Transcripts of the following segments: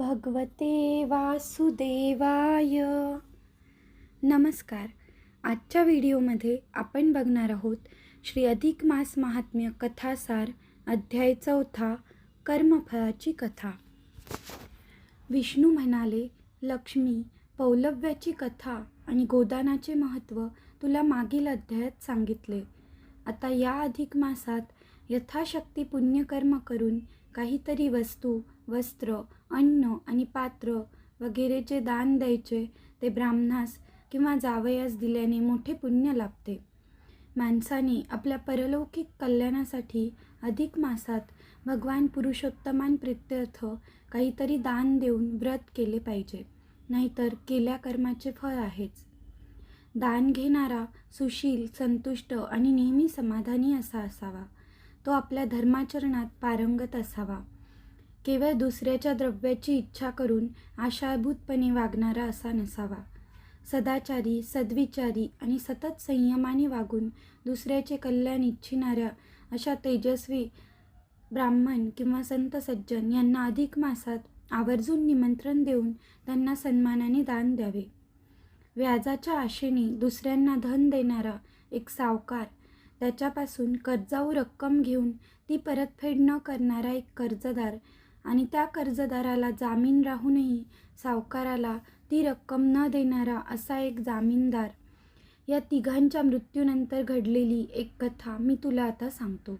भगवते वासुदेवाय. नमस्कार. आजच्या व्हिडिओमध्ये आपण बघणार आहोत श्री अधिक मास महात्म्य कथासार अध्याय 4 कर्मफळाची कथा. विष्णू म्हणाले, लक्ष्मी, पौलव्याची कथा आणि गोदानाचे महत्त्व तुला मागील अध्यायात सांगितले. आता या अधिक मासात यथाशक्ती पुण्यकर्म करून काहीतरी वस्तू, वस्त्र, अन्न आणि पात्र वगैरेचे दान द्यायचे. ते ब्राह्मणास किंवा जावयास दिल्याने मोठे पुण्य लाभते. माणसाने आपल्या परलौकिक कल्याणासाठी अधिक मासात भगवान पुरुषोत्तमांप्रित्यर्थ काहीतरी दान देऊन व्रत केले पाहिजे, नाहीतर केल्या कर्माचे फळ आहेच. दान घेणारा सुशील, संतुष्ट आणि नेहमी समाधानी असा असावा. तो आपल्या धर्माचरणात पारंगत असावा. केवळ दुसऱ्याच्या द्रव्याची इच्छा करून आशाभूतपणे वागणारा असा नसावा. सदाचारी, सद्विचारी आणि सतत संयमाने वागून दुसऱ्याचे कल्याण इच्छिणाऱ्या अशा तेजस्वी ब्राह्मण किंवा संत सज्जन यांना अधिक मासात आवर्जून निमंत्रण देऊन त्यांना सन्मानाने दान द्यावे. व्याजाच्या आशेने दुसऱ्यांना धन देणारा एक सावकार, त्याच्यापासून कर्जाऊ रक्कम घेऊन ती परतफेड न करणारा एक कर्जदार आणि त्या कर्जदाराला जामीन राहूनही सावकाराला ती रक्कम न देणारा असा एक जामीनदार, या तिघांच्या मृत्यूनंतर घडलेली एक कथा मी तुला आता सांगतो.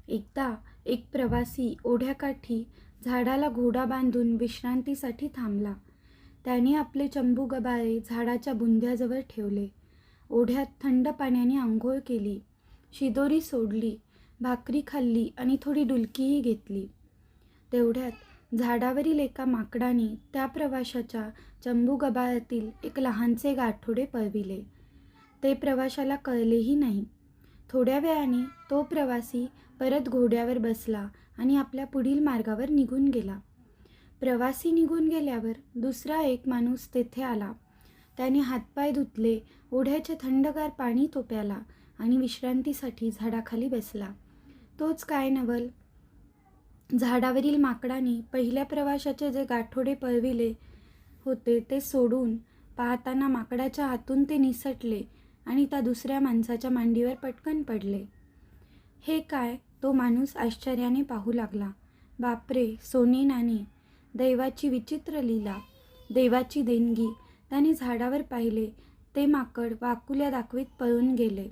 एकदा एक प्रवासी ओढ्याकाठी झाडाला घोडा बांधून विश्रांतीसाठी थांबला. त्याने आपले चंबुगबाळे झाडाच्या बुंध्याजवळ ठेवले. ओढ्यात थंड पाण्याने आंघोळ केली, शिदोरी सोडली, भाकरी खाल्ली आणि थोडी डुलकीही घेतली. तेवढ्यात झाडावरील एका माकडाने त्या प्रवाशाच्या चंबुगबाळातील एक लहानसे गाठोडे पळविले. ते प्रवाशाला कळलेही नाही. थोड्या वेळाने तो प्रवासी परत घोड्यावर बसला आणि आपल्या पुढील मार्गावर निघून गेला. प्रवासी निघून गेल्यावर दुसरा एक माणूस तेथे आला. त्याने हातपाय धुतले, ओढ्याचे थंडगार पाणी तो प्याला आणि विश्रांतीसाठी झाडाखाली बसला. तोच काय नवल, झाडावरील माकडाने पहिल्या प्रवाशाचे जे गाठोडे पळविले होते ते सोडून पाहताना माकडाच्या हातून ते निसटले आणि त्या दुसऱ्या माणसाच्या मांडीवर पटकन पडले. हे काय, तो माणूस आश्चर्याने पाहू लागला. बापरे, सोने नाणे, दैवाची विचित्र लीला, देवाची देणगी. त्याने झाडावर पाहिले. ते माकड वाकुल्या दाखवीत पळून गेले.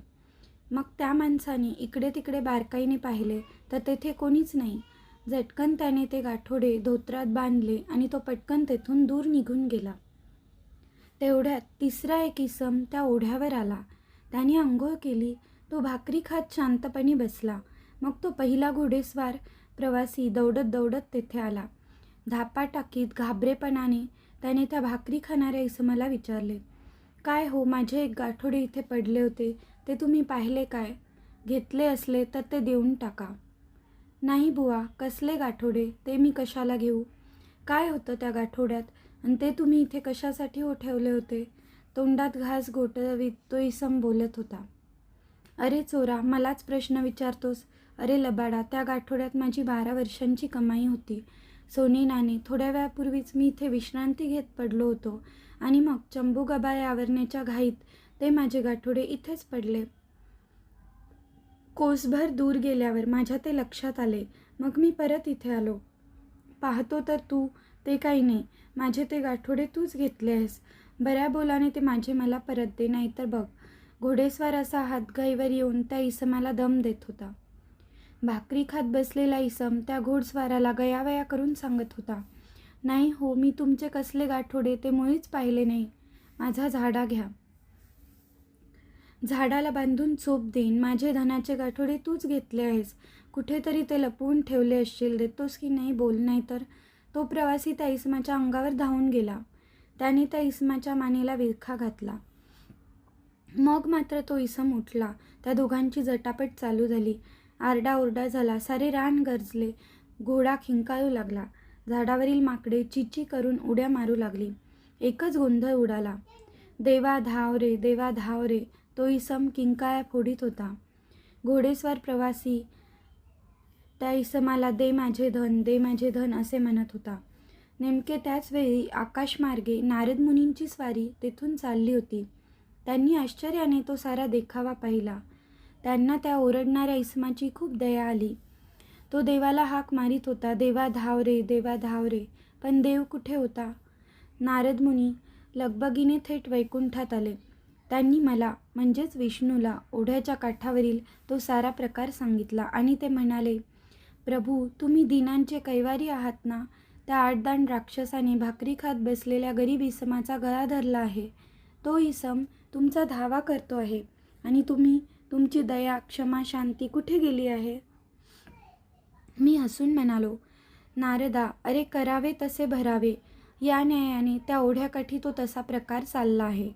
मग त्या माणसाने इकडे तिकडे बारकाईने पाहिले तर तेथे कोणीच नाही. झटकन त्याने ते गाठोडे धोत्रात बांधले आणि तो पटकन तेथून दूर निघून गेला. तेवढ्यात तिसरा एक इसम त्या ओढ्यावर आला. त्याने आंघोळ केली. तो भाकरी खात शांतपणे बसला. मग तो पहिला घोडेस्वार प्रवासी दौडत दौडत तेथे आला. धापा टाकीत घाबरेपणाने त्याने त्या भाकरी खाणाऱ्या इसमाला विचारले, काय हो, माझे एक गाठोडे इथे पडले होते, ते तुम्ही पाहिले काय? घेतले असले तर ते देऊन टाका. नाही बुवा, कसले गाठोडे, ते मी कशाला घेऊ? काय होतं त्या गाठोड्यात आणि ते तुम्ही इथे कशासाठी ठेवले होते? तोंडात घास घोटवीत तो इसम बोलत होता. अरे चोरा, मलाच प्रश्न विचारतोस? अरे लबाडा, त्या गाठोड्यात माझी 12 वर्षांची कमाई होती, सोने नाणे. थोड्या वेळापूर्वीच मी इथे विश्रांती घेत पडलो होतो आणि मग चंबुगबाळे आवरण्याच्या घाईत ते माझे गाठोडे इथेच पडले. कोसभर दूर गेल्यावर माझ्या ते लक्षात आले. मग मी परत इथे आलो. पाहतो तर तू ते काही नाही, माझे ते गाठोडे तूच घेतले आहेस. बऱ्या बोलाने ते माझे मला परत दे, नाहीतर बघ. घोडेस्वार असा हातगाईवर येऊन त्या इसमाला दम देत होता. भाकरी खात बसलेला इसम त्या घोडस्वाराला गयावया करून सांगत होता, नाही हो, मी तुमचे कसले गाठोडे ते मुळीच पाहिले नाही. माझा झाडा घ्या, झाडाला बांधून चोप देईन. माझे धनाचे गाठोडे तूच घेतले आहेस. कुठेतरी ते लपवून ठेवले असशील, देतोस की नाही बोल, नाही तर. तो प्रवासी त्या इसमाच्या अंगावर धावून गेला. त्याने त्या इसमाच्या मानेला विळखा घातला. मग मात्र तो इसम उठला. त्या दोघांची जटापट चालू झाली. आरडाओरडा झाला. सारे रान गरजले. घोडा खिंकाळू लागला. झाडावरील माकडे चिची करून उड्या मारू लागली. एकच गोंधळ उडाला. देवा धाव रे, देवा धाव रे, तो इसम किंकाळ्या फोडीत होता. घोडेस्वार प्रवासी त्या इसमाला दे माझे धन, दे माझे धन असे म्हणत होता. नेमके त्याच वेळी आकाशमार्गे नारद मुनींची स्वारी तेथून चालली होती. त्यांनी आश्चर्याने तो सारा देखावा पाहिला. त्यांना त्या ओरडणाऱ्या इसमाची खूप दया आली. तो देवाला हाक मारित होता, देवा धाव रे, देवा धाव रे. पण देव कुठे होता? नारद मुनी लगबगीने थेट वैकुंठात आले. त्यांनी मला म्हणजेच विष्णूला ओढ्याच्या काठावरील तो सारा प्रकार सांगितला आणि ते म्हणाले, प्रभू, तुम्ही दीनांचे कैवारी आहात ना? त्या आडदांड राक्षसाने भाकरी खात बसलेल्या गरीब इसमाचा गळा धरला आहे. तो इसम तुमचा धावा करतो आहे आणि तुम्ही तुमची दया, क्षमा, शांती कुठे गेली आहे? मी हसून म्हणालो, नारदा, अरे करावे तसे भरावे. या न्यायाने त्या ओढ्याकाठी तो तसा प्रकार चालला आहे.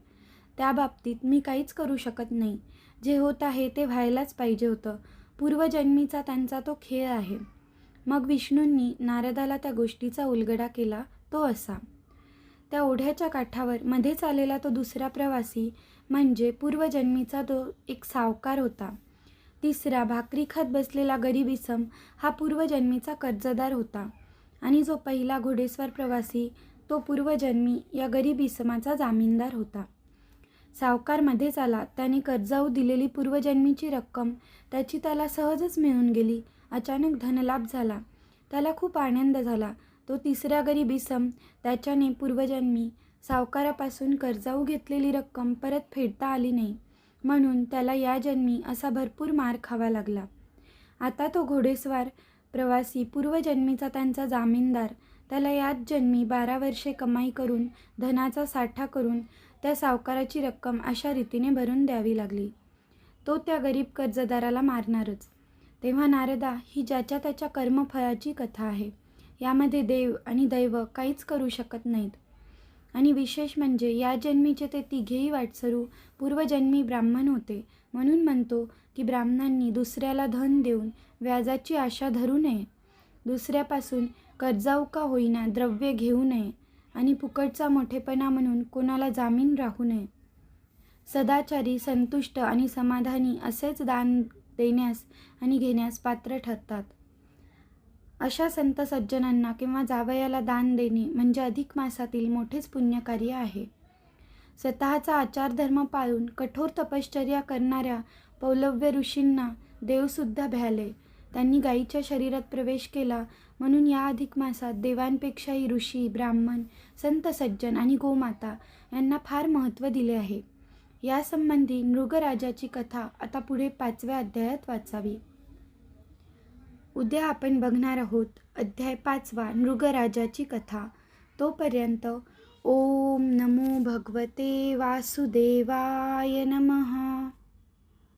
त्या बाबतीत मी काहीच करू शकत नाही. जे होत आहे ते व्हायलाच पाहिजे होतं. पूर्वजन्मीचा त्यांचा तो खेळ आहे. मग विष्णूंनी नारदाला त्या गोष्टीचा उलगडा केला, तो असा. त्या ओढ्याच्या काठावर मध्येच आलेला तो दुसरा प्रवासी म्हणजे पूर्वजन्मीचा तो एक सावकार होता. तिसरा भाकरी खात बसलेला गरीब इसम हा पूर्वजन्मीचा कर्जदार होता आणि जो पहिला घोडेस्वार प्रवासी तो पूर्वजन्मी या गरीब इसमाचा जामीनदार होता. सावकार मध्येच आला. त्याने कर्जाऊ दिलेली पूर्वजन्मीची रक्कम त्याची त्याला सहजच मिळून गेली. अचानक धनलाभ झाला. त्याला खूप आनंद झाला. तो तिसरा गरीब इसम त्याच्याने पूर्वजन्मी सावकारापासून कर्जाऊ घेतलेली रक्कम परत फेडता आली नाही, म्हणून त्याला या जन्मी असा भरपूर मार खावा लागला. आता तो घोडेस्वार प्रवासी पूर्वजन्मीचा त्यांचा जामीनदार त्याला याच जन्मी 12 वर्षे कमाई करून धनाचा साठा करून त्या सावकाराची रक्कम अशा रीतीने भरून द्यावी लागली. तो त्या गरीब कर्जदाराला मारणारच. तेव्हा नारदा, ही ज्याच्या त्याच्या कर्मफळाची कथा आहे. यामध्ये देव आणि दैव काहीच करू शकत नाहीत. आणि विशेष म्हणजे या जन्मीचे ते तिघेही वाटसरू पूर्वजन्मी ब्राह्मण होते. म्हणून म्हणतो की ब्राह्मणांनी दुसऱ्याला धन देऊन व्याजाची आशा धरू नये, दुसऱ्यापासून कर्जाऊ का होईना द्रव्य घेऊ नये आणि फुकटचा मोठेपणा म्हणून कोणाला जामीन राहू नये. सदाचारी, संतुष्ट आणि समाधानी असेच दान देण्यास आणि घेण्यास पात्र ठरतात. अशा संत सज्जनांना किंवा जावयाला दान देणे म्हणजे अधिक मासातील मोठेच पुण्यकार्य आहे. स्वतःचा आचारधर्म पाळून कठोर तपश्चर्या करणाऱ्या पौलव्य ऋषींना देवसुद्धा भ्याले. त्यांनी गायीच्या शरीरात प्रवेश केला म्हणून या अधिक मासात देवांपेक्षाही ऋषी, ब्राह्मण, संत सज्जन आणि गोमाता यांना फार महत्त्व दिले आहे. यासंबंधी नृगराजाची कथा आता पुढे 5व्या अध्यायात वाचावी. उद्या आपण बघणार आहोत अध्याय 5वा नृगराजाची कथा. तोपर्यंत ओम नमो भगवते वासुदेवाय नमः.